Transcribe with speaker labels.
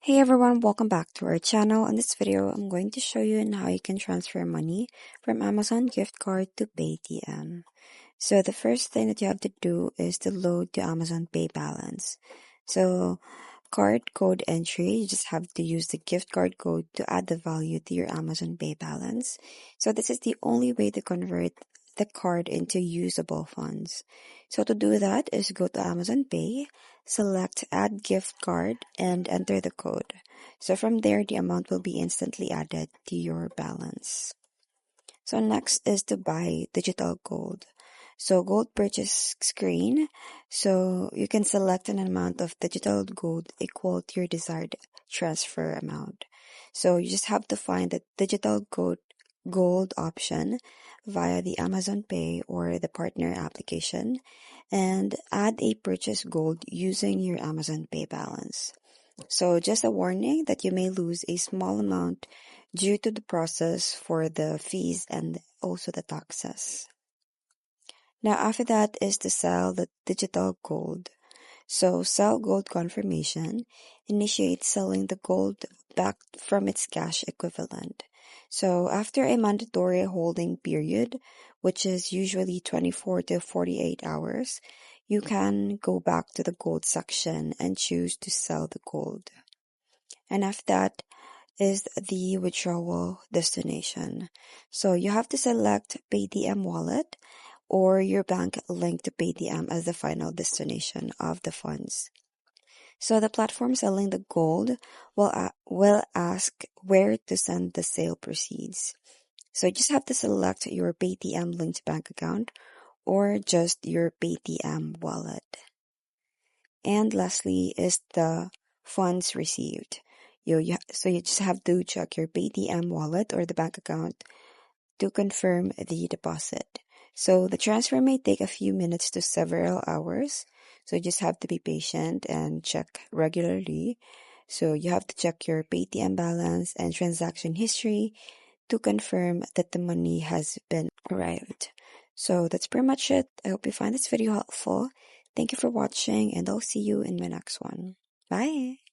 Speaker 1: Hey everyone, welcome back to our channel. In this video, I'm going to show you on how you can transfer money from Amazon gift card to Paytm. So the first thing that you have to do is to load the Amazon Pay balance. So card code entry, you just have to use the gift card code to add the value to your Amazon Pay balance. So this is the only way to convert the card into usable funds. So to do that is go to Amazon Pay, select add gift card and enter the code. So from there, the amount will be instantly added to your balance. So next is to buy digital gold. So gold purchase screen. So you can select an amount of digital gold equal to your desired transfer amount. So you just have to find the digital gold option via the Amazon Pay or the partner application and add a purchase gold using your Amazon Pay balance. So just a warning that you may lose a small amount due to the process for the fees and also the taxes. Now after that is to sell the digital gold. So sell gold confirmation, initiate selling the gold back from its cash equivalent. So after a mandatory holding period, which is usually 24 to 48 hours, you can go back to the gold section and choose to sell the gold. And after that is the withdrawal destination. So you have to select Paytm wallet or your bank linked to Paytm as the final destination of the funds. So the platform selling the gold will ask where to send the sale proceeds. So you just have to select your Paytm linked bank account or just your Paytm wallet. And lastly is the funds received. So you just have to check your Paytm wallet or the bank account to confirm the deposit. So the transfer may take a few minutes to several hours. So you just have to be patient and check regularly. So you have to check your Paytm balance and transaction history to confirm that the money has been arrived. So that's pretty much it. I hope you find this video helpful. Thank you for watching and I'll see you in my next one. Bye!